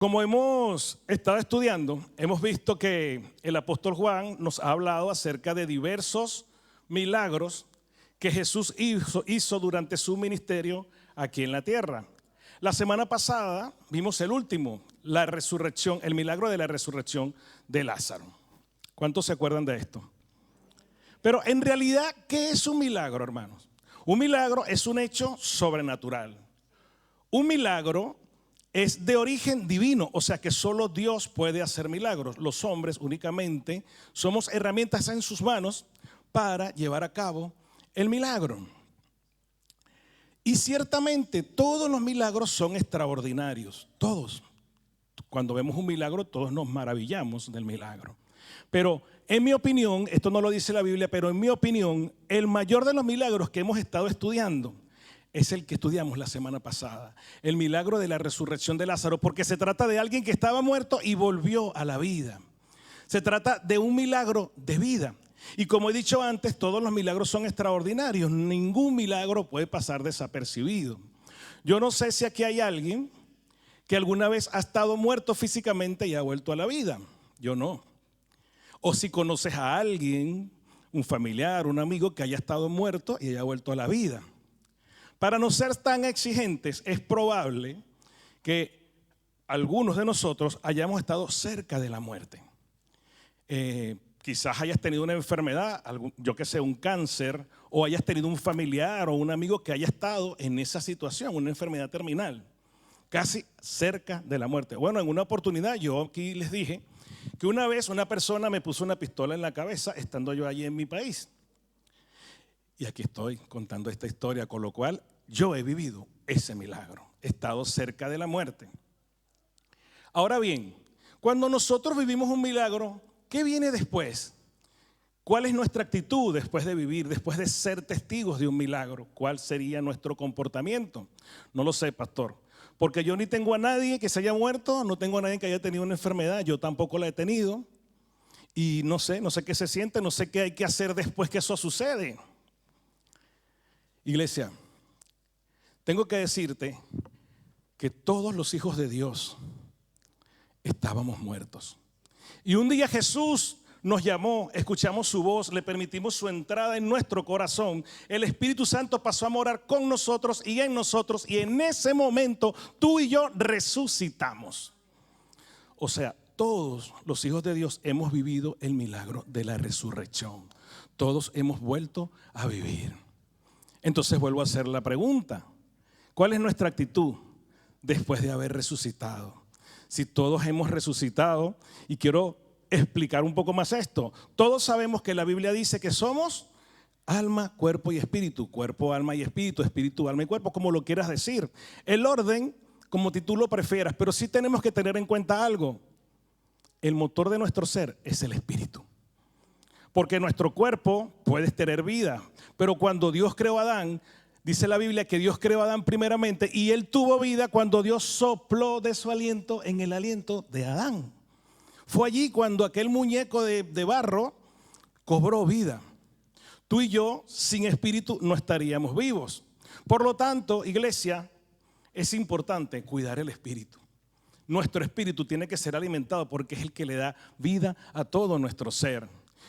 Como hemos estado estudiando, hemos visto que el apóstol Juan nos ha hablado acerca de diversos milagros que Jesús hizo durante su ministerio aquí en la tierra. La semana pasada vimos el último, la resurrección, el milagro de la resurrección de Lázaro. ¿Cuántos se acuerdan de esto? Pero en realidad, ¿qué es un milagro, hermanos? Un milagro es un hecho sobrenatural. Un milagro es de origen divino, o sea que solo Dios puede hacer milagros. Los hombres únicamente somos herramientas en sus manos para llevar a cabo el milagro. Y ciertamente todos los milagros son extraordinarios, todos. Cuando vemos un milagro, todos nos maravillamos del milagro. Pero en mi opinión, esto no lo dice la Biblia, pero en mi opinión, el mayor de los milagros que hemos estado estudiando es el que estudiamos la semana pasada, el milagro de la resurrección de Lázaro, porque se trata de alguien que estaba muerto y volvió a la vida. Se trata de un milagro de vida. Y como he dicho antes, todos los milagros son extraordinarios. Ningún milagro puede pasar desapercibido. Yo no sé si aquí hay alguien que alguna vez ha estado muerto físicamente y ha vuelto a la vida. Yo no. O si conoces a alguien, un familiar, un amigo que haya estado muerto y haya vuelto a la vida. Para no ser tan exigentes, es probable que algunos de nosotros hayamos estado cerca de la muerte. Quizás hayas tenido una enfermedad, yo que sé, un cáncer, o hayas tenido un familiar o un amigo que haya estado en esa situación, una enfermedad terminal, casi cerca de la muerte. Bueno, en una oportunidad yo aquí les dije que una vez una persona me puso una pistola en la cabeza estando yo allí en mi país. Y aquí estoy contando esta historia, con lo cual yo he vivido ese milagro, he estado cerca de la muerte. Ahora bien, cuando nosotros vivimos un milagro, ¿qué viene después? ¿Cuál es nuestra actitud después de vivir, después de ser testigos de un milagro? ¿Cuál sería nuestro comportamiento? No lo sé, pastor, porque yo ni tengo a nadie que se haya muerto, no tengo a nadie que haya tenido una enfermedad, yo tampoco la he tenido. Y no sé qué se siente, no sé qué hay que hacer después que eso sucede. Iglesia, tengo que decirte que todos los hijos de Dios estábamos muertos. Y un día Jesús nos llamó, escuchamos su voz, le permitimos su entrada en nuestro corazón. El Espíritu Santo pasó a morar con nosotros y en ese momento tú y yo resucitamos. O sea, todos los hijos de Dios hemos vivido el milagro de la resurrección. Todos hemos vuelto a vivir. Entonces vuelvo a hacer la pregunta: ¿cuál es nuestra actitud después de haber resucitado? Si todos hemos resucitado, y quiero explicar un poco más esto, todos sabemos que la Biblia dice que somos alma, cuerpo y espíritu, cuerpo, alma y espíritu, espíritu, alma y cuerpo, como lo quieras decir. El orden, como tú lo prefieras, pero sí tenemos que tener en cuenta algo: el motor de nuestro ser es el espíritu. Porque nuestro cuerpo puede tener vida, pero cuando Dios creó a Adán, dice la Biblia que Dios creó a Adán primeramente y él tuvo vida cuando Dios sopló de su aliento en el aliento de Adán. Fue allí cuando aquel muñeco de barro cobró vida. Tú y yo sin espíritu no estaríamos vivos. Por lo tanto, iglesia, es importante cuidar el espíritu. Nuestro espíritu tiene que ser alimentado porque es el que le da vida a todo nuestro ser.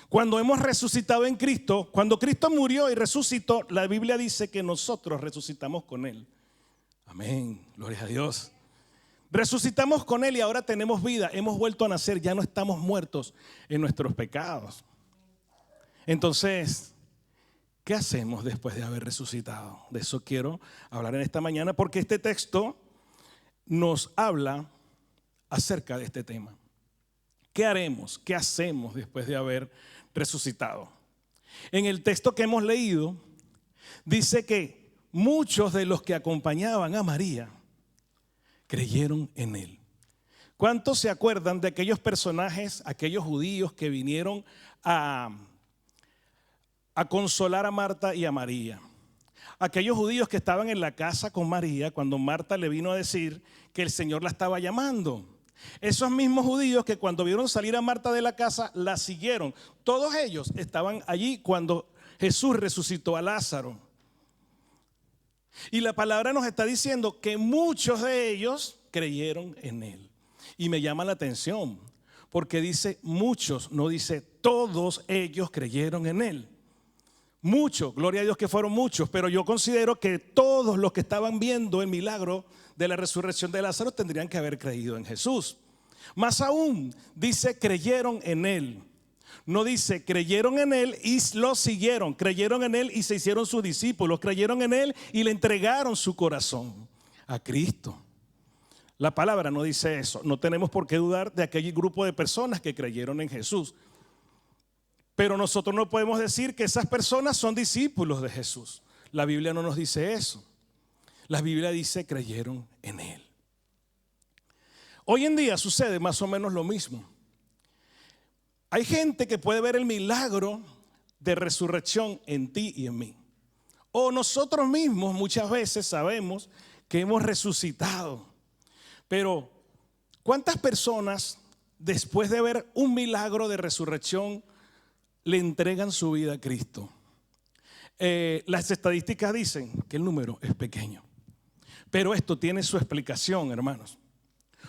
Cuando hemos resucitado en Cristo, cuando Cristo murió y resucitó, la Biblia dice que nosotros resucitamos con Él. Amén, gloria a Dios. Resucitamos con Él y ahora tenemos vida, hemos vuelto a nacer, ya no estamos muertos en nuestros pecados. Entonces, ¿qué hacemos después de haber resucitado? De eso quiero hablar en esta mañana, porque este texto nos habla acerca de este tema. ¿Qué haremos? ¿Qué hacemos después de haber resucitado? En el texto que hemos leído, dice que muchos de los que acompañaban a María creyeron en Él. ¿Cuántos se acuerdan de aquellos personajes, aquellos judíos que vinieron a consolar a Marta y a María? Aquellos judíos que estaban en la casa con María cuando Marta le vino a decir que el Señor la estaba llamando. Esos mismos judíos que cuando vieron salir a Marta de la casa, la siguieron. Todos ellos estaban allí cuando Jesús resucitó a Lázaro. Y la palabra nos está diciendo que muchos de ellos creyeron en Él. Y me llama la atención, porque dice muchos, no dice todos ellos creyeron en él. Muchos, gloria a Dios que fueron muchos, pero yo considero que todos los que estaban viendo el milagro de la resurrección de Lázaro tendrían que haber creído en Jesús. Más aún, dice creyeron en él. No dice creyeron en él y lo siguieron, creyeron en él y se hicieron sus discípulos, creyeron en él y le entregaron su corazón a Cristo. La palabra no dice eso. No tenemos por qué dudar de aquel grupo de personas que creyeron en Jesús. Pero nosotros no podemos decir que esas personas son discípulos de Jesús. La Biblia no nos dice eso. La Biblia dice creyeron en él. Hoy en día sucede más o menos lo mismo. Hay gente que puede ver el milagro de resurrección en ti y en mí. O nosotros mismos muchas veces sabemos que hemos resucitado. Pero ¿cuántas personas después de ver un milagro de resurrección le entregan su vida a Cristo? Las estadísticas dicen que el número es pequeño. Pero esto tiene su explicación, hermanos.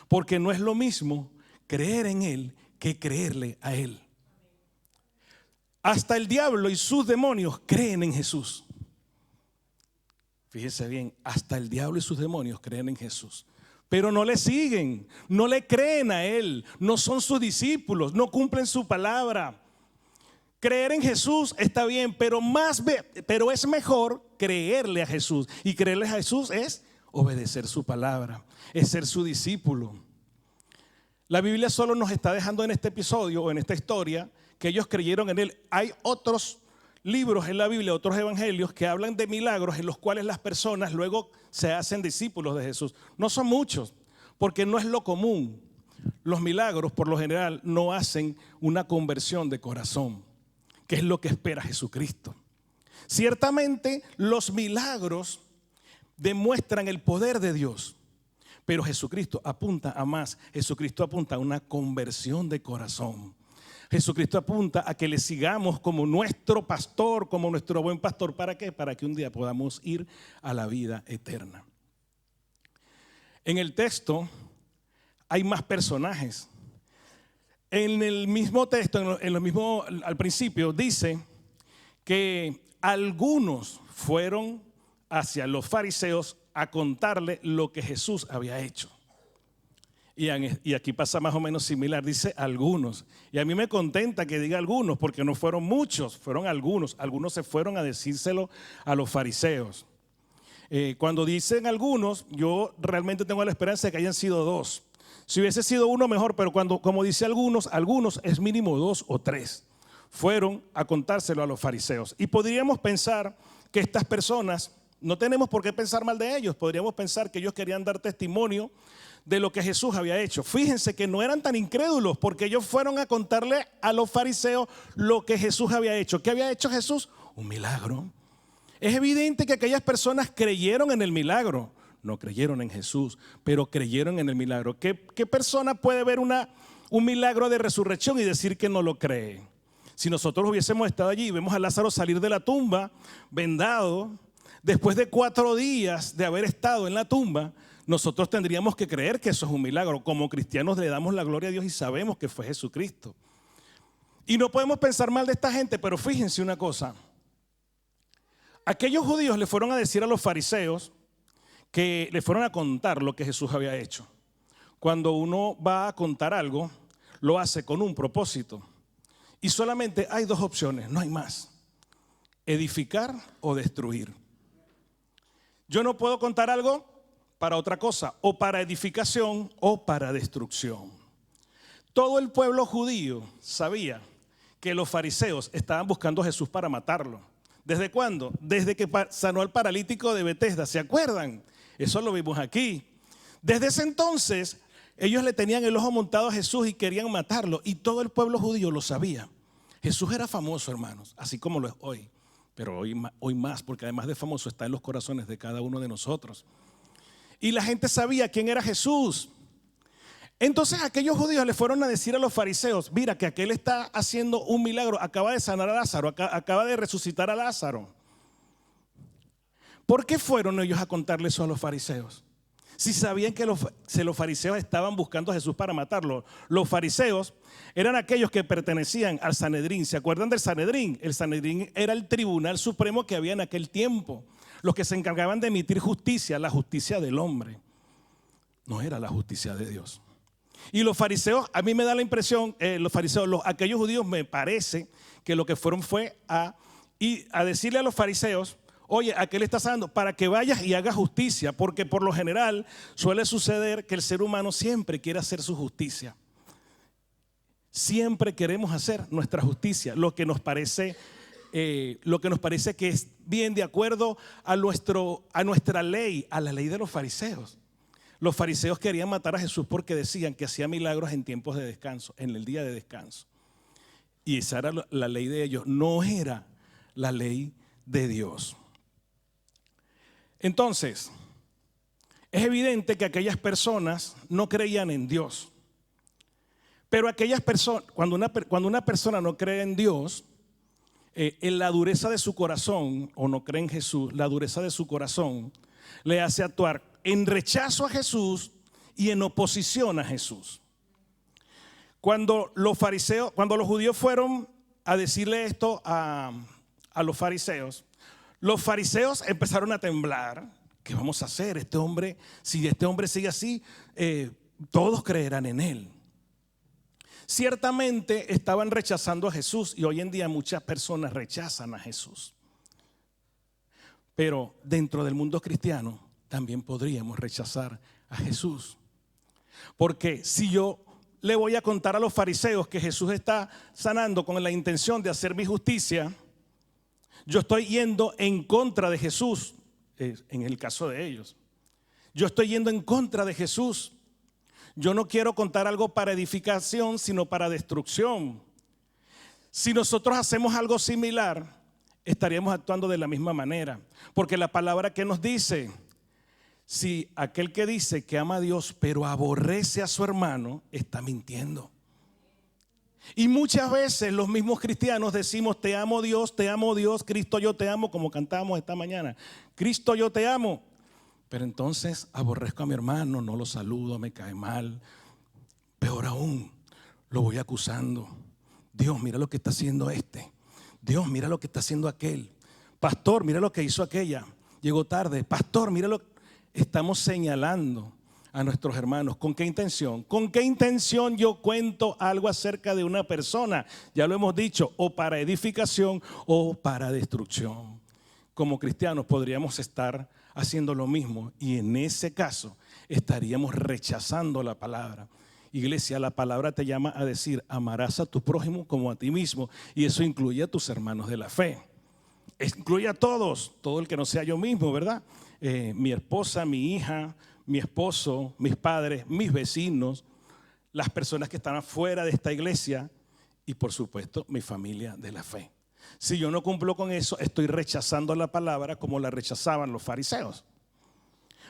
Porque no es lo mismo creer en Él que creerle a Él. Hasta el diablo y sus demonios creen en Jesús. Fíjese bien, hasta el diablo y sus demonios creen en Jesús. Pero no le siguen, no le creen a Él, no son sus discípulos, no cumplen su palabra. Creer en Jesús está bien, pero es mejor creerle a Jesús. Y creerle a Jesús es obedecer su palabra, es ser su discípulo. La Biblia solo nos está dejando en este episodio o en esta historia que ellos creyeron en Él. Hay otros libros en la Biblia, otros evangelios que hablan de milagros en los cuales las personas luego se hacen discípulos de Jesús. No son muchos, porque no es lo común. Los milagros por lo general no hacen una conversión de corazón, que es lo que espera Jesucristo. Ciertamente los milagros demuestran el poder de Dios, pero Jesucristo apunta a más. Jesucristo apunta a una conversión de corazón. Jesucristo apunta a que le sigamos como nuestro pastor, como nuestro buen pastor. ¿Para qué? Para que un día podamos ir a la vida eterna. En el texto hay más personajes. En el mismo texto, al principio, dice que algunos fueron hacia los fariseos a contarle lo que Jesús había hecho. Y aquí pasa más o menos similar, dice algunos. Y a mí me contenta que diga algunos, porque no fueron muchos, fueron algunos. Algunos se fueron a decírselo a los fariseos. Cuando dicen algunos, yo realmente tengo la esperanza de que hayan sido dos. Si hubiese sido uno, mejor, pero como dice algunos es mínimo 2 o 3. Fueron a contárselo a los fariseos. Y podríamos pensar que estas personas, no tenemos por qué pensar mal de ellos, podríamos pensar que ellos querían dar testimonio de lo que Jesús había hecho. Fíjense que no eran tan incrédulos, porque ellos fueron a contarle a los fariseos lo que Jesús había hecho. ¿Qué había hecho Jesús? Un milagro. Es evidente que aquellas personas creyeron en el milagro. No creyeron en Jesús, pero creyeron en el milagro. ¿Qué persona puede ver un milagro de resurrección y decir que no lo cree? Si nosotros hubiésemos estado allí y vemos a Lázaro salir de la tumba, vendado, después de 4 días de haber estado en la tumba, nosotros tendríamos que creer que eso es un milagro. Como cristianos le damos la gloria a Dios y sabemos que fue Jesucristo. Y no podemos pensar mal de esta gente, pero fíjense una cosa. Aquellos judíos le fueron a decir a los fariseos que le fueron a contar lo que Jesús había hecho. Cuando uno va a contar algo, lo hace con un propósito. Y solamente hay 2 opciones, no hay más: edificar o destruir. Yo no puedo contar algo para otra cosa, o para edificación o para destrucción. Todo el pueblo judío sabía que los fariseos estaban buscando a Jesús para matarlo. ¿Desde cuándo? Desde que sanó al paralítico de Betesda, ¿se acuerdan? Eso lo vimos aquí. Desde ese entonces, ellos le tenían el ojo montado a Jesús y querían matarlo. Y todo el pueblo judío lo sabía. Jesús era famoso, hermanos, así como lo es hoy. Pero hoy más, porque además de famoso está en los corazones de cada uno de nosotros. Y la gente sabía quién era Jesús. Entonces aquellos judíos le fueron a decir a los fariseos: mira que aquel está haciendo un milagro, acaba de sanar a Lázaro, acaba de resucitar a Lázaro. ¿Por qué fueron ellos a contarle eso a los fariseos? Si sabían que los fariseos estaban buscando a Jesús para matarlo. Los fariseos eran aquellos que pertenecían al Sanedrín. ¿Se acuerdan del Sanedrín? El Sanedrín era el tribunal supremo que había en aquel tiempo. Los que se encargaban de emitir justicia, la justicia del hombre. No era la justicia de Dios. Y los fariseos, a mí me da la impresión, aquellos judíos me parece que lo que fueron fue a decirle a los fariseos: oye, ¿a qué le estás dando? Para que vayas y hagas justicia, porque por lo general suele suceder que el ser humano siempre quiere hacer su justicia. Siempre queremos hacer nuestra justicia, lo que nos parece que es bien de acuerdo a nuestra ley, a la ley de los fariseos. Los fariseos querían matar a Jesús porque decían que hacía milagros en tiempos de descanso, en el día de descanso. Y esa era la ley de ellos, no era la ley de Dios. Entonces, es evidente que aquellas personas no creían en Dios. Pero aquellas personas, cuando una persona no cree en Dios, en la dureza de su corazón, o no cree en Jesús, la dureza de su corazón le hace actuar en rechazo a Jesús y en oposición a Jesús. Cuando los judíos fueron a decirle esto a los fariseos empezaron a temblar. ¿Qué vamos a hacer? Si este hombre sigue así, todos creerán en él. Ciertamente estaban rechazando a Jesús, y hoy en día muchas personas rechazan a Jesús. Pero dentro del mundo cristiano también podríamos rechazar a Jesús. Porque si yo le voy a contar a los fariseos que Jesús está sanando con la intención de hacer mi justicia, yo estoy yendo en contra de Jesús, en el caso de ellos. Yo estoy yendo en contra de Jesús. Yo no quiero contar algo para edificación, sino para destrucción. Si nosotros hacemos algo similar, estaríamos actuando de la misma manera. Porque la palabra que nos dice: si aquel que dice que ama a Dios pero aborrece a su hermano, está mintiendo. Y muchas veces los mismos cristianos decimos: te amo Dios, Cristo yo te amo, como cantábamos esta mañana. Cristo yo te amo. Pero entonces aborrezco a mi hermano, no lo saludo, me cae mal. Peor aún, lo voy acusando. Dios, mira lo que está haciendo este. Dios, mira lo que está haciendo aquel. Pastor, mira lo que hizo aquella. Llegó tarde. Pastor, mira lo que... Estamos señalando a nuestros hermanos. ¿Con qué intención? ¿Con qué intención yo cuento algo acerca de una persona? Ya lo hemos dicho, o para edificación o para destrucción. Como cristianos podríamos estar haciendo lo mismo, y en ese caso estaríamos rechazando la palabra. Iglesia, la palabra te llama a decir: amarás a tu prójimo como a ti mismo, y eso incluye a tus hermanos de la fe. Incluye a todos, todo el que no sea yo mismo, ¿verdad? Mi esposa, mi hija, mi esposo, mis padres, mis vecinos, las personas que están afuera de esta iglesia y por supuesto mi familia de la fe. Si yo no cumplo con eso, estoy rechazando la palabra como la rechazaban los fariseos.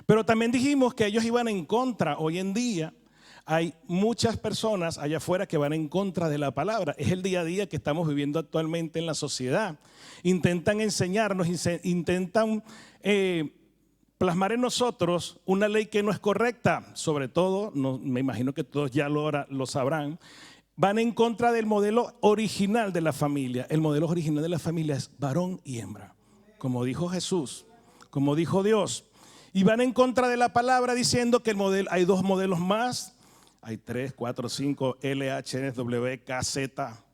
Pero también dijimos que ellos iban en contra. Hoy en día hay muchas personas allá afuera que van en contra de la palabra. Es el día a día que estamos viviendo actualmente en la sociedad. Intentan enseñarnos, intentan plasmar en nosotros una ley que no es correcta. Sobre todo, me imagino que todos ya lo sabrán, van en contra del modelo original de la familia. El modelo original de la familia es varón y hembra, como dijo Jesús, como dijo Dios. Y van en contra de la palabra diciendo que hay dos modelos más. Hay 3, 4, 5, LH, W, K, Z.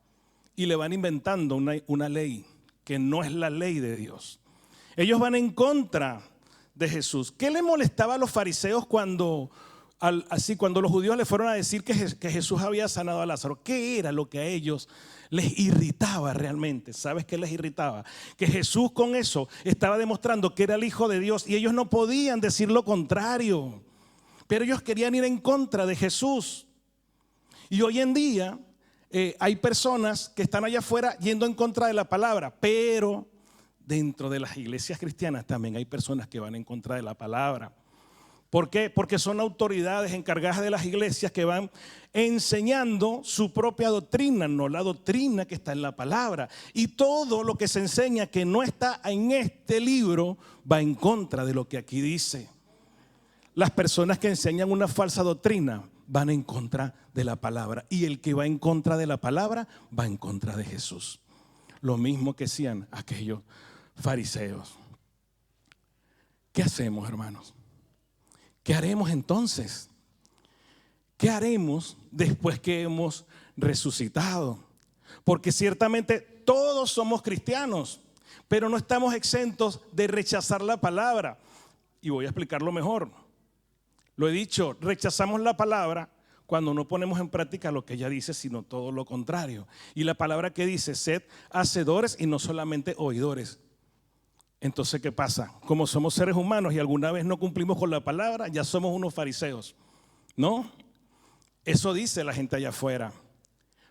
Y le van inventando una ley que no es la ley de Dios. Ellos van en contra de Jesús. ¿Qué le molestaba a los fariseos cuando los judíos le fueron a decir que Jesús había sanado a Lázaro? ¿Qué era lo que a ellos les irritaba realmente? ¿Sabes qué les irritaba? Que Jesús con eso estaba demostrando que era el Hijo de Dios y ellos no podían decir lo contrario. Pero ellos querían ir en contra de Jesús. Y hoy en día hay personas que están allá afuera yendo en contra de la palabra, pero dentro de las iglesias cristianas también hay personas que van en contra de la palabra. ¿Por qué? Porque son autoridades encargadas de las iglesias que van enseñando su propia doctrina, no la doctrina que está en la palabra. Y todo lo que se enseña que no está en este libro va en contra de lo que aquí dice. las personas que enseñan una falsa doctrina van en contra de la palabra. Y el que va en contra de la palabra va en contra de Jesús. Lo mismo que hacían aquellos fariseos. ¿Qué hacemos, hermanos? ¿Qué haremos entonces? ¿Qué haremos después que hemos resucitado? Porque ciertamente todos somos cristianos, pero no estamos exentos de rechazar la palabra. Y voy a explicarlo mejor. Lo he dicho, rechazamos la palabra cuando no ponemos en práctica lo que ella dice, sino todo lo contrario. Y la palabra que dice, sed hacedores y no solamente oidores. Entonces, ¿qué pasa? Como somos seres humanos y alguna vez no cumplimos con la palabra, ya somos unos fariseos, ¿no? Eso dice la gente allá afuera.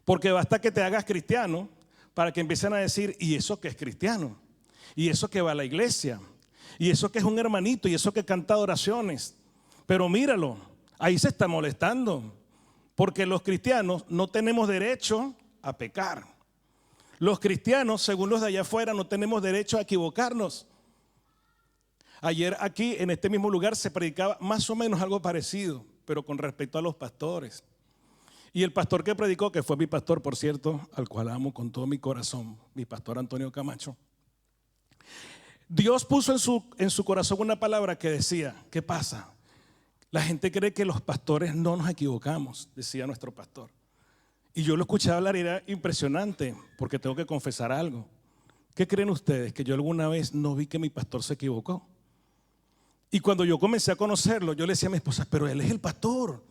Porque basta que te hagas cristiano para que empiecen a decir, ¿y eso que es cristiano? ¿Y eso que va a la iglesia? ¿Y eso que es un hermanito? ¿Y eso que canta oraciones? Pero míralo, ahí se está molestando. Porque los cristianos no tenemos derecho a pecar. Los cristianos, según los de allá afuera, no tenemos derecho a equivocarnos. Ayer aquí, en este mismo lugar, se predicaba más o menos algo parecido, pero con respecto a los pastores. Y el pastor que predicó, que fue mi pastor, por cierto, al cual amo con todo mi corazón, mi pastor Antonio Camacho, Dios puso en su corazón una palabra que decía, ¿qué pasa? La gente cree que los pastores no nos equivocamos, decía nuestro pastor. Y yo lo escuché hablar y era impresionante, porque tengo que confesar algo. ¿Qué creen ustedes? Que yo alguna vez no vi que mi pastor se equivocó. Y cuando yo comencé a conocerlo, yo le decía a mi esposa, pero él es el pastor.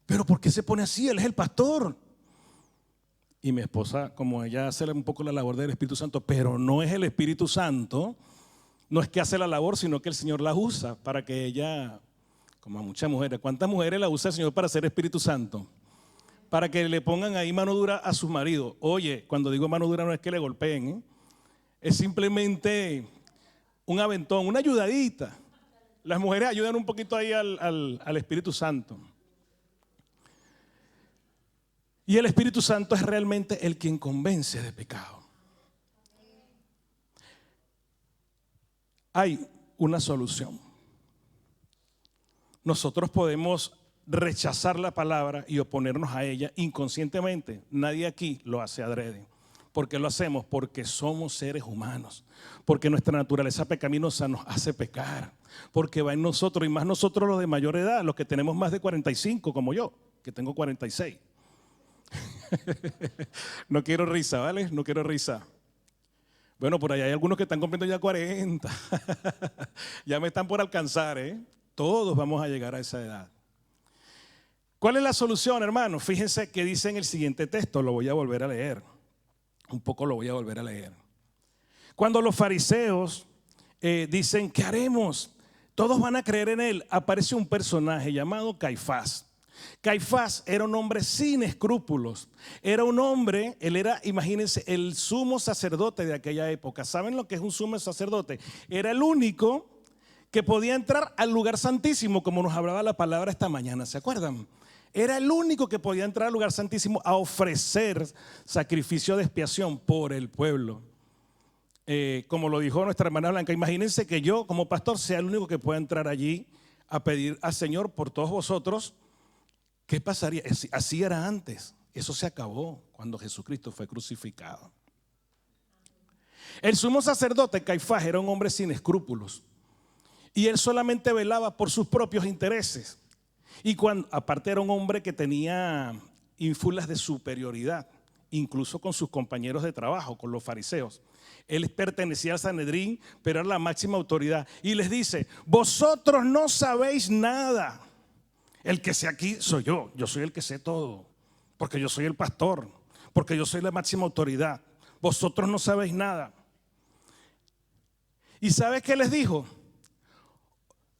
¿Pero por qué se pone así? Él es el pastor. Y mi esposa, como ella hace un poco la labor del Espíritu Santo, pero no es el Espíritu Santo, no es que hace la labor, sino que el Señor la usa para que ella, como a muchas mujeres, ¿cuántas mujeres la usa el Señor para ser Espíritu Santo? Para que le pongan ahí mano dura a sus maridos. Oye, cuando digo mano dura no es que le golpeen, ¿eh? Es simplemente un aventón, una ayudadita. Las mujeres ayudan un poquito ahí al Espíritu Santo. Y el Espíritu Santo es realmente el quien convence de pecado. Hay una solución. Nosotros podemos rechazar la palabra y oponernos a ella inconscientemente. Nadie aquí lo hace adrede. ¿Por qué lo hacemos? Porque somos seres humanos. Porque nuestra naturaleza pecaminosa nos hace pecar. Porque va en nosotros, y más nosotros los de mayor edad, los que tenemos más de 45, como yo, que tengo 46. No quiero risa, ¿vale? No quiero risa. Bueno, por allá hay algunos que están cumpliendo ya 40. Ya me están por alcanzar, ¿eh? Todos vamos a llegar a esa edad. ¿Cuál es la solución, hermano? Fíjense que dice en el siguiente texto, lo voy a volver a leer. Un poco lo voy a volver a leer. Cuando los fariseos dicen, ¿qué haremos? Todos van a creer en él. Aparece un personaje llamado Caifás. Caifás era un hombre sin escrúpulos. Era un hombre, él era, imagínense, el sumo sacerdote de aquella época. ¿Saben lo que es un sumo sacerdote? Era el único que podía entrar al lugar santísimo, como nos hablaba la palabra esta mañana, ¿se acuerdan? Era el único que podía entrar al lugar santísimo a ofrecer sacrificio de expiación por el pueblo. Como lo dijo nuestra hermana Blanca, imagínense que yo como pastor sea el único que pueda entrar allí a pedir al Señor por todos vosotros. ¿Qué pasaría? Así era antes. Eso se acabó cuando Jesucristo fue crucificado. El sumo sacerdote Caifás era un hombre sin escrúpulos. Y él solamente velaba por sus propios intereses. Y aparte era un hombre que tenía ínfulas de superioridad, incluso con sus compañeros de trabajo, con los fariseos. Él pertenecía al Sanedrín, pero era la máxima autoridad. Y les dice, vosotros no sabéis nada. El que sé aquí soy yo soy el que sé todo, porque yo soy el pastor, porque yo soy la máxima autoridad. Vosotros no sabéis nada. ¿Y sabes qué les dijo?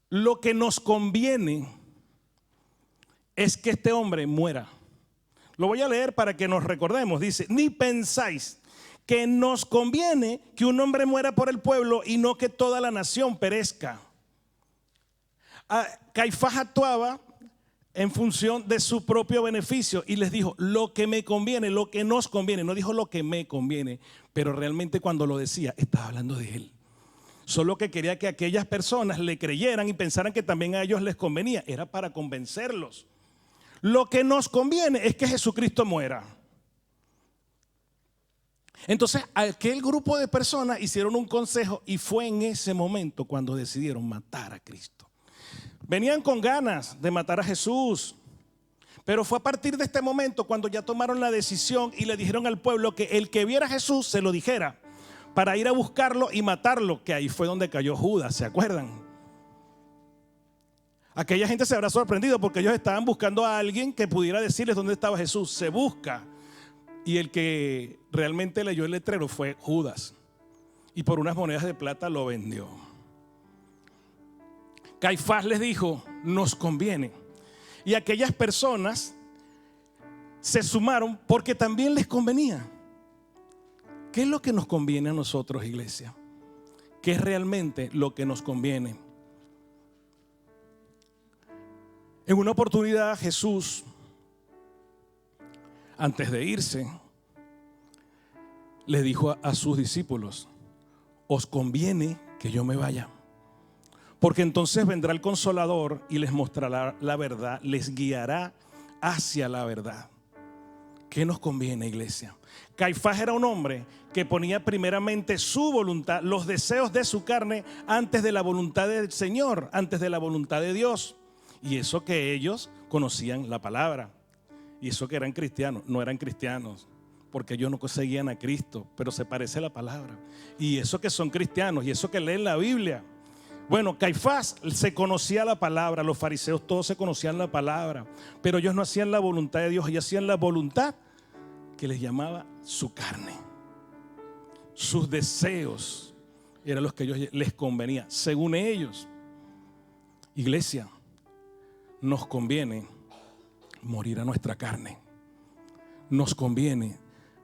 Lo que nos conviene es que este hombre muera. Lo voy a leer para que nos recordemos. Dice, ni pensáis que nos conviene que un hombre muera por el pueblo y no que toda la nación perezca. Caifás actuaba en función de su propio beneficio y les dijo, lo que me conviene, lo que nos conviene. No dijo lo que me conviene, pero realmente cuando lo decía estaba hablando de él. Solo que quería que aquellas personas le creyeran y pensaran que también a ellos les convenía. Era para convencerlos. Lo que nos conviene es que Jesucristo muera. Entonces, aquel grupo de personas hicieron un consejo y fue en ese momento cuando decidieron matar a Cristo. Venían con ganas de matar a Jesús, pero fue a partir de este momento cuando ya tomaron la decisión y le dijeron al pueblo que el que viera a Jesús se lo dijera para ir a buscarlo y matarlo, que ahí fue donde cayó Judas, ¿se acuerdan? Aquella gente se habrá sorprendido porque ellos estaban buscando a alguien que pudiera decirles dónde estaba Jesús. Se busca. Y el que realmente leyó el letrero fue Judas. Y por unas monedas de plata lo vendió. Caifás les dijo, nos conviene. Y aquellas personas se sumaron porque también les convenía. ¿Qué es lo que nos conviene a nosotros, iglesia? ¿Qué es realmente lo que nos conviene? En una oportunidad Jesús, antes de irse, le dijo a sus discípulos, os conviene que yo me vaya, porque entonces vendrá el Consolador y les mostrará la verdad, les guiará hacia la verdad. ¿Qué nos conviene, iglesia? Caifás era un hombre que ponía primeramente su voluntad, los deseos de su carne, antes de la voluntad del Señor, antes de la voluntad de Dios. Y eso que ellos conocían la palabra. Y eso que eran cristianos, no eran cristianos, porque ellos no seguían a Cristo, pero se parece a la palabra. Y eso que son cristianos, y eso que leen la Biblia. Bueno, Caifás se conocía la palabra, los fariseos todos se conocían la palabra, pero ellos no hacían la voluntad de Dios, ellos hacían la voluntad que les llamaba su carne. Sus deseos eran los que a ellos les convenía, según ellos. Iglesia, nos conviene morir a nuestra carne. Nos conviene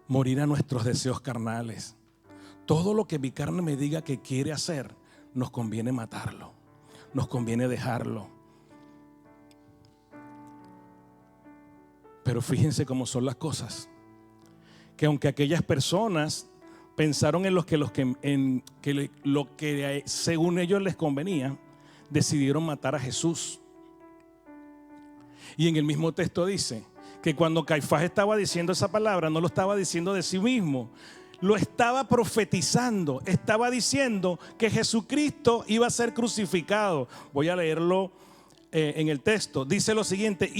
morir a nuestros deseos carnales. Todo lo que mi carne me diga que quiere hacer, nos conviene matarlo. Nos conviene dejarlo. Pero fíjense cómo son las cosas. Que aunque aquellas personas pensaron en lo que según ellos les convenía, decidieron matar a Jesús. Y en el mismo texto dice que cuando Caifás estaba diciendo esa palabra, no lo estaba diciendo de sí mismo, lo estaba profetizando, estaba diciendo que Jesucristo iba a ser crucificado. Voy a leerlo en el texto. Dice lo siguiente,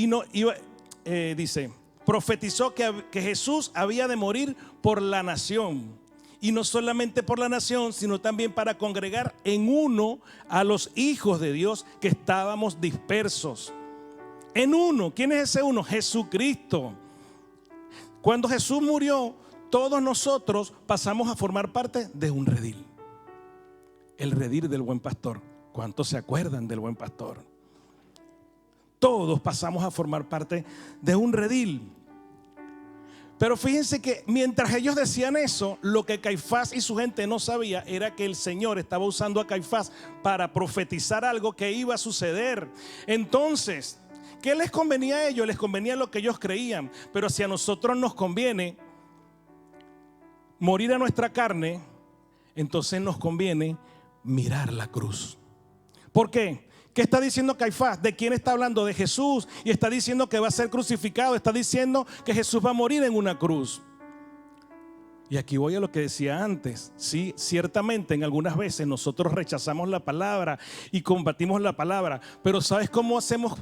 dice, profetizó que Jesús había de morir por la nación. Y no solamente por la nación, sino también para congregar en uno a los hijos de Dios que estábamos dispersos. En uno, ¿quién es ese uno? Jesucristo. Cuando Jesús murió, todos nosotros pasamos a formar parte de un redil. El redil del buen pastor. ¿Cuántos se acuerdan del buen pastor? Todos pasamos a formar parte de un redil. Pero fíjense que mientras ellos decían eso, lo que Caifás y su gente no sabía era que el Señor estaba usando a Caifás para profetizar algo que iba a suceder. Entonces, ¿qué les convenía a ellos? Les convenía lo que ellos creían. Pero si a nosotros nos conviene morir a nuestra carne, entonces nos conviene mirar la cruz. ¿Por qué? ¿Qué está diciendo Caifás? ¿De quién está hablando? De Jesús. Y está diciendo que va a ser crucificado. Está diciendo que Jesús va a morir en una cruz. Y aquí voy a lo que decía antes. Sí, ciertamente en algunas veces nosotros rechazamos la palabra y combatimos la palabra. Pero ¿sabes cómo hacemos?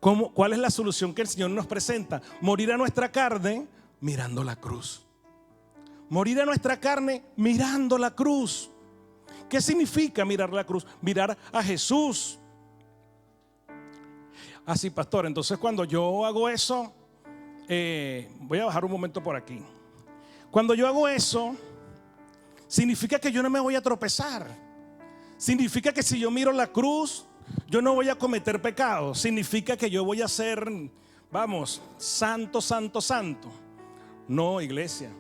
¿Cuál es la solución que el Señor nos presenta? Morir a nuestra carne mirando la cruz. Morir a nuestra carne mirando la cruz. ¿Qué significa mirar la cruz? Mirar a Jesús. Así, pastor, entonces cuando yo hago eso, voy a bajar un momento por aquí. Cuando yo hago eso, significa que yo no me voy a tropezar. Significa que si yo miro la cruz, yo no voy a cometer pecado. Significa que yo voy a ser, santo, santo, santo. No, iglesia,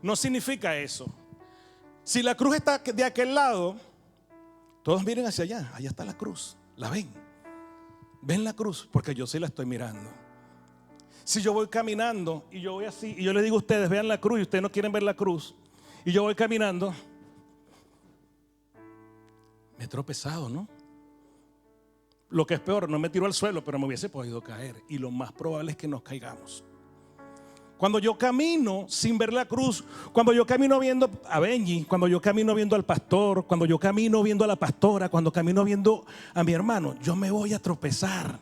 no significa eso. Si la cruz está de aquel lado, todos miren hacia allá. Allá está la cruz, la ven. Ven la cruz, porque yo sí la estoy mirando. Si yo voy caminando y yo voy así, y yo les digo a ustedes, vean la cruz, y ustedes no quieren ver la cruz, y yo voy caminando, Me he tropezado, ¿no? Lo que es peor, no me tiro al suelo, pero me hubiese podido caer. Y lo más probable es que nos caigamos. Cuando yo camino sin ver la cruz, cuando yo camino viendo a Benji, cuando yo camino viendo al pastor, cuando yo camino viendo a la pastora, cuando camino viendo a mi hermano, yo me voy a tropezar.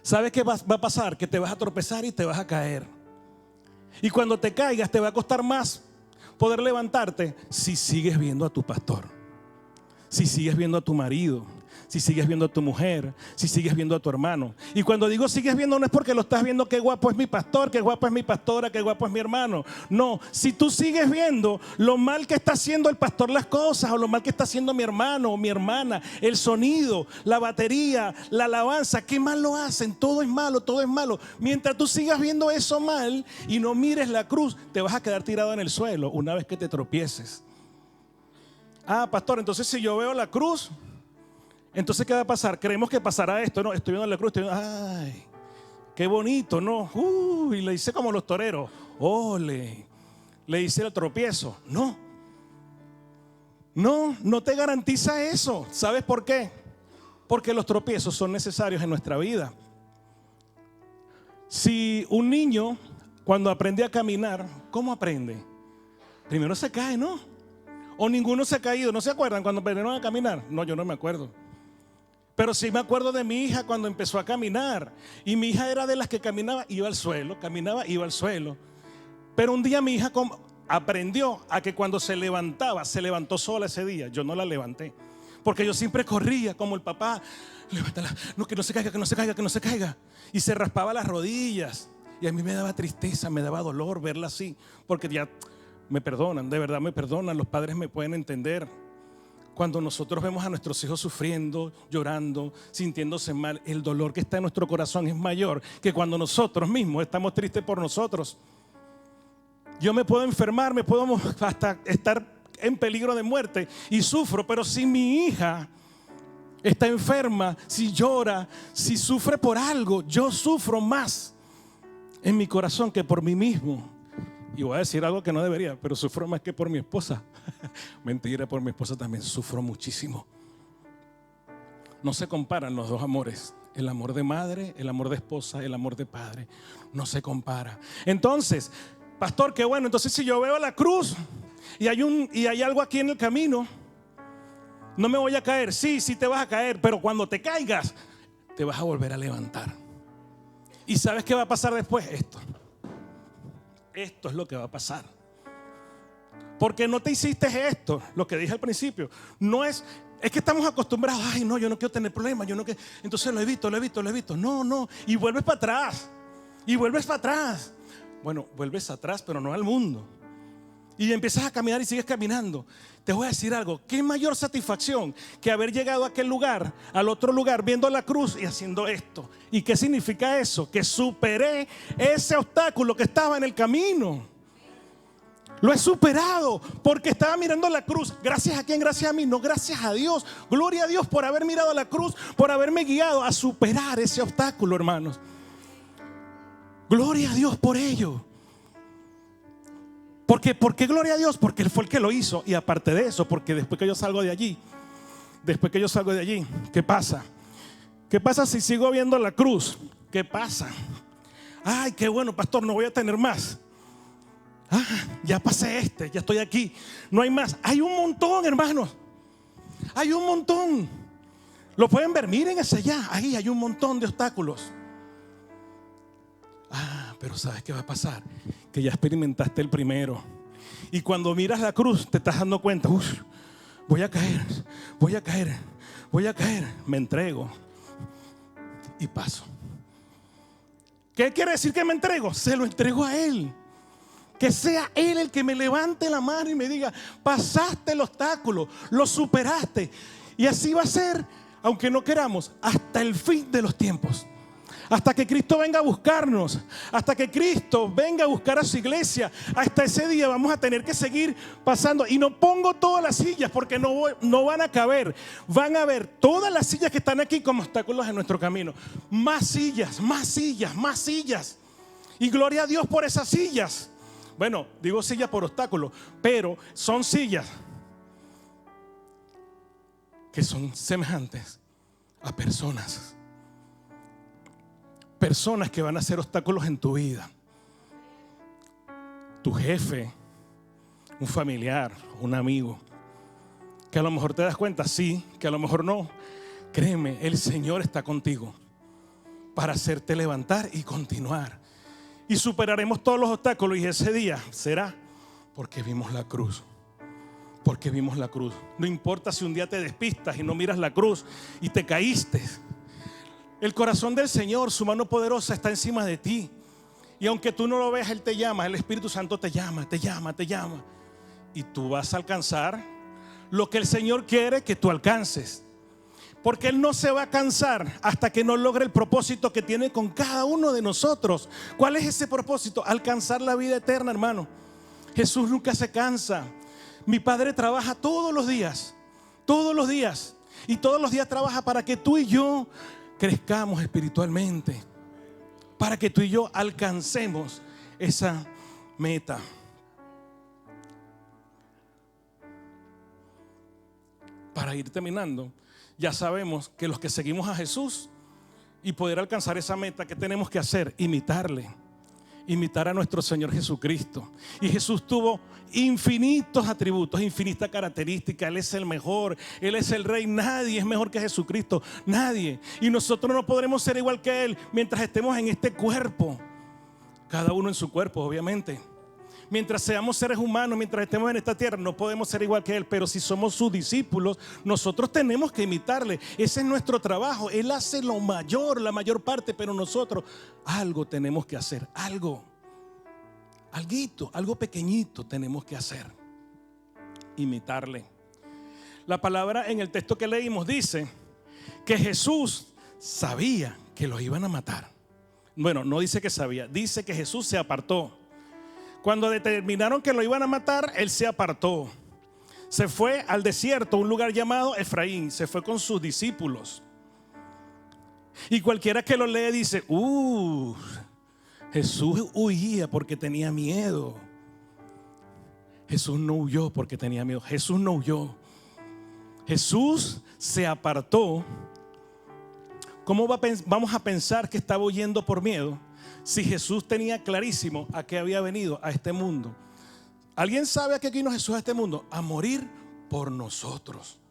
¿Sabes qué va a pasar? Que te vas a tropezar y te vas a caer. Y cuando te caigas te va a costar más poder levantarte si sigues viendo a tu pastor, si sigues viendo a tu marido, si sigues viendo a tu mujer, si sigues viendo a tu hermano. Y cuando digo sigues viendo, no es porque lo estás viendo, qué guapo es mi pastor, qué guapo es mi pastora, qué guapo es mi hermano. No, si tú sigues viendo lo mal que está haciendo el pastor las cosas, o lo mal que está haciendo mi hermano o mi hermana, el sonido, la batería, la alabanza, qué mal lo hacen, todo es malo, todo es malo. Mientras tú sigas viendo eso mal y no mires la cruz, te vas a quedar tirado en el suelo una vez que te tropieces. Ah, pastor, entonces si yo veo la cruz, entonces ¿qué va a pasar? Creemos que pasará esto, no, estoy viendo la cruz, estoy viendo, ay, qué bonito, ¿no? Y le hice como los toreros, ole, le hice el tropiezo. No te garantiza eso. ¿Sabes por qué? Porque los tropiezos son necesarios en nuestra vida. Si un niño cuando aprende a caminar, ¿cómo aprende? Primero se cae, ¿no? O ninguno se ha caído. ¿No se acuerdan cuando aprendieron a caminar? No, yo no me acuerdo. Pero sí me acuerdo de mi hija cuando empezó a caminar. Y mi hija era de las que caminaba, iba al suelo, caminaba, iba al suelo. Pero un día mi hija aprendió a que cuando se levantaba, se levantó sola ese día. Yo no la levanté, porque yo siempre corría como el papá. Levántala, no, que no se caiga, que no se caiga, que no se caiga. Y se raspaba las rodillas. Y a mí me daba tristeza, me daba dolor verla así. Porque ya me perdonan, de verdad me perdonan. Los padres me pueden entender. Cuando nosotros vemos a nuestros hijos sufriendo, llorando, sintiéndose mal, el dolor que está en nuestro corazón es mayor que cuando nosotros mismos estamos tristes por nosotros. Yo me puedo enfermar, me puedo hasta estar en peligro de muerte y sufro, pero si mi hija está enferma, si llora, si sufre por algo, yo sufro más en mi corazón que por mí mismo. Y voy a decir algo que no debería, pero sufro más que por mi esposa. Mentira, por mi esposa también sufro muchísimo. No se comparan los dos amores. El amor de madre, el amor de esposa, el amor de padre. No se compara. Entonces, pastor, qué bueno. Entonces si yo veo la cruz y hay algo aquí en el camino, no me voy a caer. Sí te vas a caer, pero cuando te caigas, te vas a volver a levantar. ¿Y sabes qué va a pasar después? Esto es lo que va a pasar. Porque no te hiciste esto, lo que dije al principio. No es que estamos acostumbrados. Ay, no, yo no quiero tener problemas, entonces lo evito. No, y vuelves para atrás. Bueno, vuelves atrás, pero no al mundo. Y empiezas a caminar y sigues caminando. Te voy a decir algo, qué mayor satisfacción que haber llegado a aquel lugar, al otro lugar, viendo la cruz y haciendo esto. ¿Y qué significa eso? Que superé ese obstáculo que estaba en el camino. Lo he superado porque estaba mirando la cruz. ¿Gracias a quién? Gracias a mí. No, gracias a Dios. Gloria a Dios por haber mirado a la cruz, por haberme guiado a superar ese obstáculo, hermanos. Gloria a Dios por ello. ¿Por qué gloria a Dios? Porque Él fue el que lo hizo. Y aparte de eso, porque después que yo salgo de allí, ¿qué pasa? ¿Qué pasa si sigo viendo la cruz? ¿Qué pasa? Ay, qué bueno, pastor, no voy a tener más. Ya pasé ya estoy aquí. No hay más. Hay un montón, hermanos. Hay un montón. Lo pueden ver, miren hacia allá. Ahí hay un montón de obstáculos. Pero ¿sabes qué va a pasar? Que ya experimentaste el primero. Y cuando miras la cruz te estás dando cuenta, voy a caer. Me entrego y paso. ¿Qué quiere decir que me entrego? Se lo entrego a Él. Que sea Él el que me levante la mano y me diga, pasaste el obstáculo, lo superaste. Y así va a ser, aunque no queramos, hasta el fin de los tiempos. Hasta que Cristo venga a buscarnos, hasta que Cristo venga a buscar a su iglesia. Hasta ese día vamos a tener que seguir pasando. Y no pongo todas las sillas porque no van a caber. Van a ver todas las sillas que están aquí como obstáculos en nuestro camino. Más sillas. Y gloria a Dios por esas sillas. Bueno, digo sillas por obstáculos, pero son sillas que son semejantes a personas. Personas que van a ser obstáculos en tu vida. Tu jefe, un familiar, un amigo, que a lo mejor te das cuenta, sí, que a lo mejor no. Créeme, el Señor está contigo para hacerte levantar y continuar. Y superaremos todos los obstáculos, y ese día será porque vimos la cruz. Porque vimos la cruz. No importa si un día te despistas y no miras la cruz y te caíste. El corazón del Señor, su mano poderosa está encima de ti. Y aunque tú no lo veas, Él te llama. El Espíritu Santo te llama, te llama, te llama. Y tú vas a alcanzar lo que el Señor quiere que tú alcances. Porque Él no se va a cansar hasta que no logre el propósito que tiene con cada uno de nosotros. ¿Cuál es ese propósito? Alcanzar la vida eterna, hermano. Jesús nunca se cansa. Mi Padre trabaja todos los días. Todos los días. Y todos los días trabaja para que tú y yo crezcamos espiritualmente, para que tú y yo alcancemos esa meta. Para ir terminando, ya sabemos que los que seguimos a Jesús y poder alcanzar esa meta, ¿qué tenemos que hacer? Imitarle. Imitar a nuestro Señor Jesucristo. Y Jesús tuvo infinitos atributos, infinitas características. Él es el mejor, Él es el Rey. Nadie es mejor que Jesucristo, nadie. Y nosotros no podremos ser igual que Él mientras estemos en este cuerpo. Cada uno en su cuerpo, obviamente. Mientras seamos seres humanos, mientras estemos en esta tierra, no podemos ser igual que Él. Pero si somos sus discípulos, nosotros tenemos que imitarle. Ese es nuestro trabajo. Él hace lo mayor, la mayor parte, pero nosotros algo tenemos que hacer. Algo pequeñito tenemos que hacer. Imitarle. La palabra en el texto que leímos dice que Jesús sabía que lo iban a matar. Bueno, no dice que sabía, dice que Jesús se apartó. Cuando determinaron que lo iban a matar, Él se apartó. Se fue al desierto, un lugar llamado Efraín. Se fue con sus discípulos. Y cualquiera que lo lee dice, Jesús huía porque tenía miedo. Jesús no huyó porque tenía miedo. Jesús no huyó. Jesús se apartó. ¿Cómo vamos a pensar que estaba huyendo por miedo si Jesús tenía clarísimo a qué había venido a este mundo? ¿Alguien sabe a qué vino Jesús a este mundo? A morir por nosotros.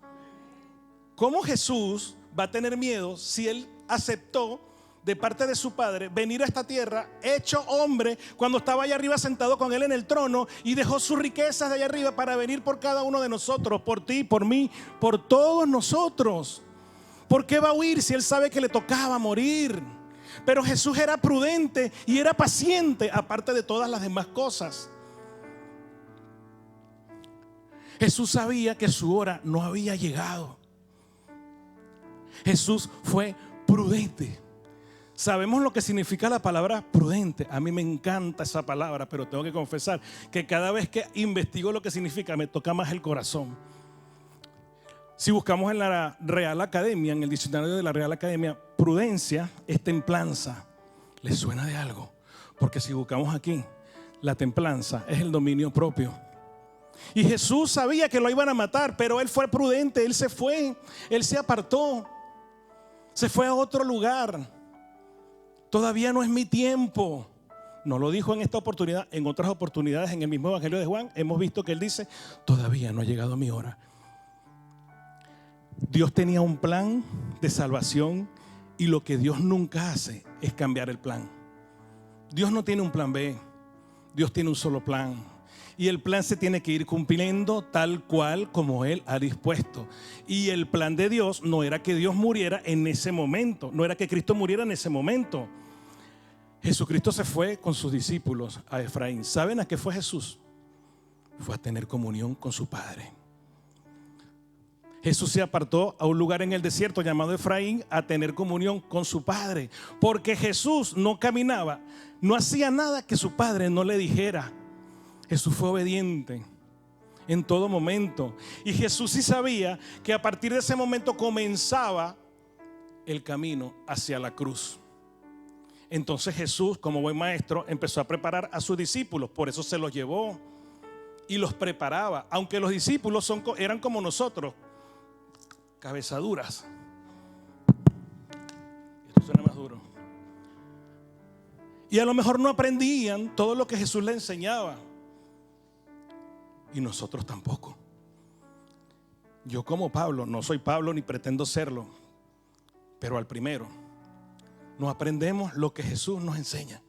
¿Cómo Jesús va a tener miedo si Él aceptó de parte de su Padre venir a esta tierra hecho hombre cuando estaba allá arriba sentado con Él en el trono y dejó sus riquezas de allá arriba para venir por cada uno de nosotros, por ti, por mí, por todos nosotros? ¿Por qué va a huir si Él sabe que le tocaba morir? Pero Jesús era prudente y era paciente, aparte de todas las demás cosas. Jesús sabía que su hora no había llegado. Jesús fue prudente. Sabemos lo que significa la palabra prudente. A mí me encanta esa palabra, pero tengo que confesar que cada vez que investigo lo que significa me toca más el corazón. Si buscamos en la Real Academia, en el diccionario de la Real Academia, prudencia es templanza. ¿Les suena de algo? Porque si buscamos aquí, la templanza es el dominio propio. Y Jesús sabía que lo iban a matar, pero Él fue prudente, Él se fue, Él se apartó, se fue a otro lugar. Todavía no es mi tiempo. No lo dijo en esta oportunidad, en otras oportunidades en el mismo Evangelio de Juan hemos visto que Él dice, todavía no ha llegado mi hora. Dios tenía un plan de salvación y lo que Dios nunca hace es cambiar el plan. Dios no tiene un plan B, Dios tiene un solo plan. Y el plan se tiene que ir cumpliendo tal cual como Él ha dispuesto. Y el plan de Dios no era que Dios muriera en ese momento, no era que Cristo muriera en ese momento. Jesucristo se fue con sus discípulos a Efraín. ¿Saben a qué fue Jesús? Fue a tener comunión con su Padre. Jesús se apartó a un lugar en el desierto llamado Efraín a tener comunión con su Padre. Porque Jesús no caminaba, no hacía nada que su Padre no le dijera. Jesús fue obediente en todo momento. Y Jesús sí sabía que a partir de ese momento comenzaba el camino hacia la cruz. Entonces Jesús, como buen maestro, empezó a preparar a sus discípulos. Por eso se los llevó y los preparaba. Aunque los discípulos eran como nosotros, cabezaduras. Esto suena más duro. Y a lo mejor no aprendían todo lo que Jesús les enseñaba. Y nosotros tampoco. Yo como Pablo, no soy Pablo ni pretendo serlo, pero al primero, no aprendemos lo que Jesús nos enseña.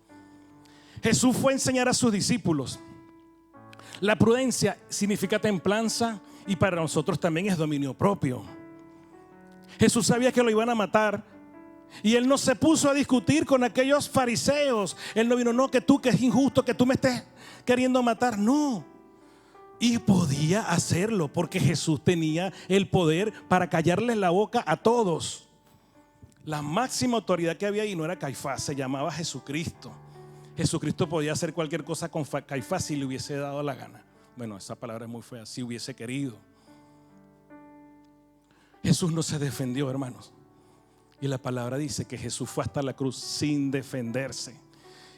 Jesús fue a enseñar a sus discípulos. La prudencia significa templanza y para nosotros también es dominio propio. Jesús sabía que lo iban a matar y Él no se puso a discutir con aquellos fariseos. Él no vino, no, que es injusto, que tú me estés queriendo matar. No. Y podía hacerlo porque Jesús tenía el poder para callarles la boca a todos. La máxima autoridad que había ahí no era Caifás, se llamaba Jesucristo. Jesucristo podía hacer cualquier cosa con Caifás si le hubiese dado la gana. Bueno, esa palabra es muy fea, si hubiese querido. Jesús no se defendió, hermanos. Y la palabra dice que Jesús fue hasta la cruz sin defenderse.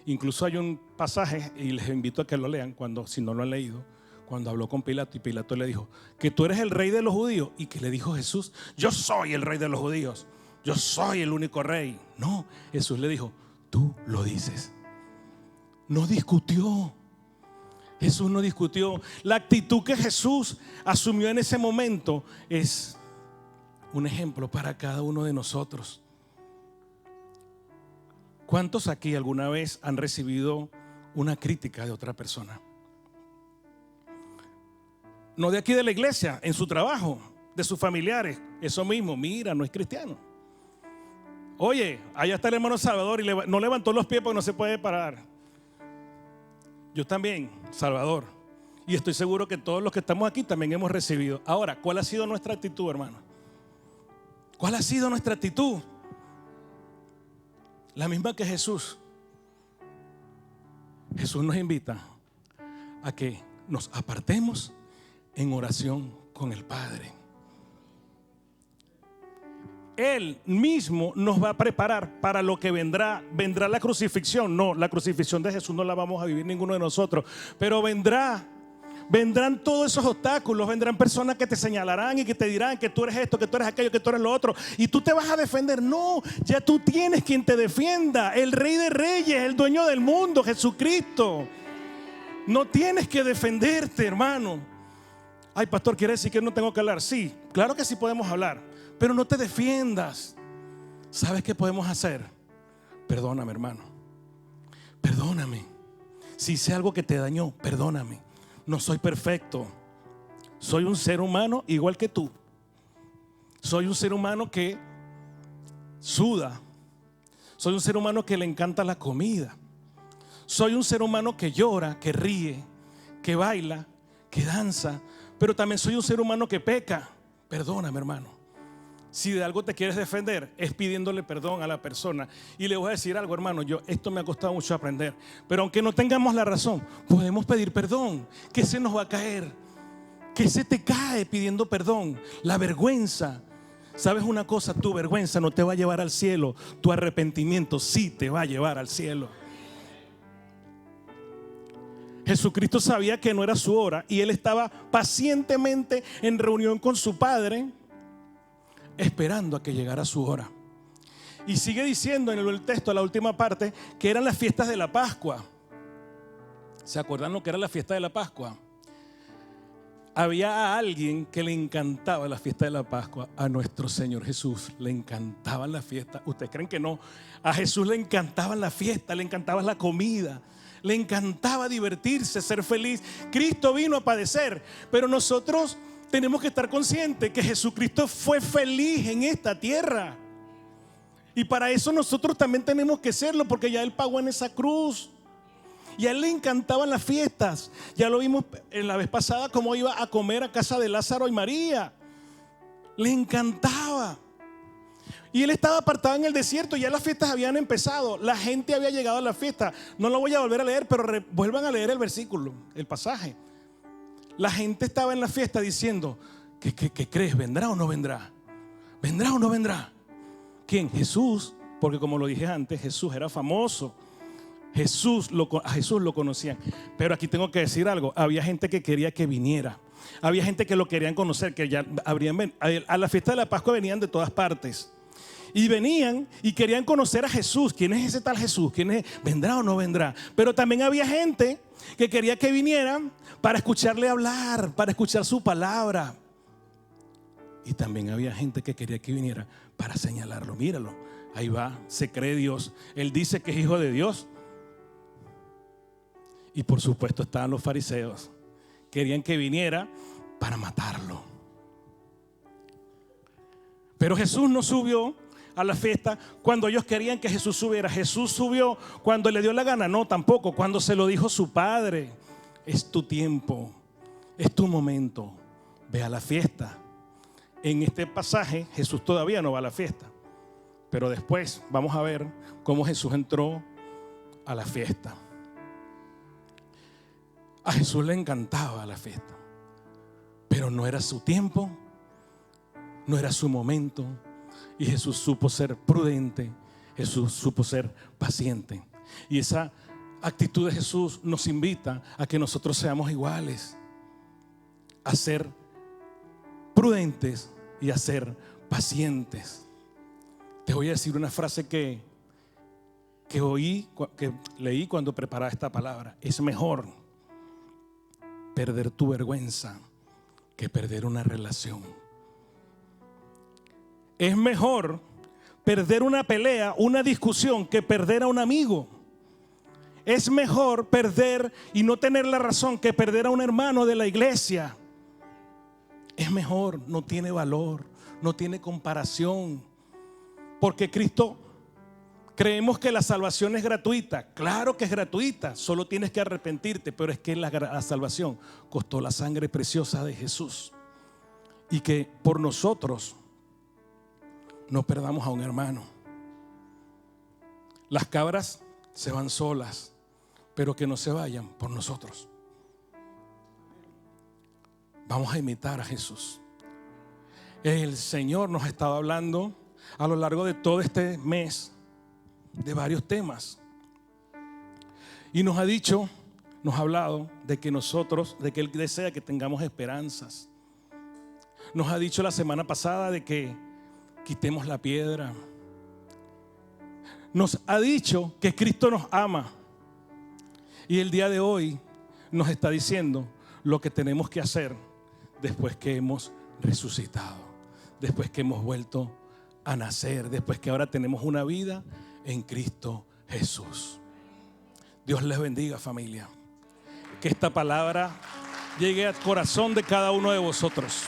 Incluso hay un pasaje, y les invito a que lo lean, si no lo han leído, cuando habló con Pilato y Pilato le dijo que tú eres el rey de los judíos. Y que le dijo Jesús, yo soy el rey de los judíos, yo soy el único rey. No, Jesús le dijo, tú lo dices. No discutió. Jesús no discutió. La actitud que Jesús asumió en ese momento es un ejemplo para cada uno de nosotros. ¿Cuántos aquí alguna vez han recibido una crítica de otra persona? No de aquí de la iglesia, en su trabajo, de sus familiares. Eso mismo, mira, no es cristiano. Oye, allá está el hermano Salvador y no levantó los pies porque no se puede parar. Yo también, Salvador. Y estoy seguro que todos los que estamos aquí también hemos recibido. Ahora, ¿cuál ha sido nuestra actitud, hermano? ¿Cuál ha sido nuestra actitud? La misma que Jesús. Jesús nos invita a que nos apartemos en oración con el Padre. Él mismo nos va a preparar para lo que vendrá. Vendrá la crucifixión. No, la crucifixión de Jesús no la vamos a vivir ninguno de nosotros. Pero vendrán todos esos obstáculos. Vendrán personas que te señalarán y que te dirán que tú eres esto, que tú eres aquello, que tú eres lo otro. Y tú te vas a defender. No, ya tú tienes quien te defienda. El Rey de Reyes, el dueño del mundo, Jesucristo. No tienes que defenderte, hermano. Ay, pastor, ¿quiere decir que no tengo que hablar? Sí, claro que sí podemos hablar, pero no te defiendas. ¿Sabes qué podemos hacer? Perdóname, hermano. Perdóname. Si hice algo que te dañó, perdóname. No soy perfecto. Soy un ser humano igual que tú. Soy un ser humano que suda. Soy un ser humano que le encanta la comida. Soy un ser humano que llora, que ríe, que baila, que danza. Pero también soy un ser humano que peca. Perdóname, hermano. Si de algo te quieres defender, es pidiéndole perdón a la persona. Y le voy a decir algo, hermano, esto me ha costado mucho aprender. Pero aunque no tengamos la razón, podemos pedir perdón. ¿Qué se nos va a caer? ¿Qué se te cae pidiendo perdón? La vergüenza. ¿Sabes una cosa? Tu vergüenza no te va a llevar al cielo. Tu arrepentimiento sí te va a llevar al cielo. Jesucristo sabía que no era su hora y Él estaba pacientemente en reunión con su Padre, esperando a que llegara su hora. Y sigue diciendo en el texto, la última parte, que eran las fiestas de la Pascua. ¿Se acuerdan lo que era la fiesta de la Pascua? Había a alguien que le encantaba la fiesta de la Pascua. A nuestro Señor Jesús le encantaban las fiestas. ¿Ustedes creen que no? A Jesús le encantaban las fiestas, le encantaba la comida. Le encantaba divertirse, ser feliz. Cristo vino a padecer, pero nosotros tenemos que estar conscientes que Jesucristo fue feliz en esta tierra. Y para eso nosotros también tenemos que serlo, porque ya Él pagó en esa cruz. Y a Él le encantaban las fiestas. Ya lo vimos en la vez pasada, cómo iba a comer a casa de Lázaro y María. Le encantaba. Y Él estaba apartado en el desierto. Ya las fiestas habían empezado. La gente había llegado a la fiesta. No lo voy a volver a leer, pero vuelvan a leer el versículo, el pasaje. La gente estaba en la fiesta diciendo, ¿qué crees? ¿Vendrá o no vendrá? ¿Vendrá o no vendrá? ¿Quién? Jesús. Porque como lo dije antes, Jesús era famoso. A Jesús lo conocían. Pero aquí tengo que decir algo. Había gente que quería que viniera. había gente que lo querían conocer, que ya a la fiesta de la Pascua venían de todas partes. Y venían y querían conocer a Jesús. ¿Quién es ese tal Jesús? ¿Quién es? ¿Vendrá o no vendrá? Pero también había gente que quería que vinieran para escucharle hablar, para escuchar su palabra. Y también había gente que quería que viniera para señalarlo. Míralo, ahí va, se cree Dios. Él dice que es hijo de Dios. Y por supuesto estaban los fariseos. Querían que viniera para matarlo. Pero Jesús no subió a la fiesta cuando ellos querían que Jesús subiera. Jesús subió cuando le dio la gana. No, tampoco, cuando se lo dijo su Padre. Es tu tiempo, es tu momento. Ve a la fiesta. En este pasaje Jesús todavía no va a la fiesta, pero después vamos a ver cómo Jesús entró a la fiesta. A Jesús le encantaba la fiesta, pero no era su tiempo, no era su momento. Y Jesús supo ser prudente, Jesús supo ser paciente. Y esa actitud de Jesús nos invita a que nosotros seamos iguales, a ser prudentes y a ser pacientes. Te voy a decir una frase que leí cuando preparaba esta palabra. Es mejor perder tu vergüenza que perder una relación. Es mejor perder una pelea, una discusión, que perder a un amigo. Es mejor perder y no tener la razón que perder a un hermano de la iglesia. Es mejor, no tiene valor, no tiene comparación. Porque Cristo, creemos que la salvación es gratuita. Claro que es gratuita, solo tienes que arrepentirte. Pero es que la salvación costó la sangre preciosa de Jesús. Y que por nosotros no perdamos a un hermano. Las cabras se van solas, pero que no se vayan por nosotros. Vamos a imitar a Jesús. El Señor nos ha estado hablando a lo largo de todo este mes de varios temas. Y nos ha dicho, nos ha hablado de que nosotros, de que Él desea que tengamos esperanzas. Nos ha dicho la semana pasada de que quitemos la piedra. Nos ha dicho que Cristo nos ama. Y el día de hoy nos está diciendo lo que tenemos que hacer después que hemos resucitado, después que hemos vuelto a nacer, después que ahora tenemos una vida en Cristo Jesús. Dios les bendiga, familia. Que esta palabra llegue al corazón de cada uno de vosotros.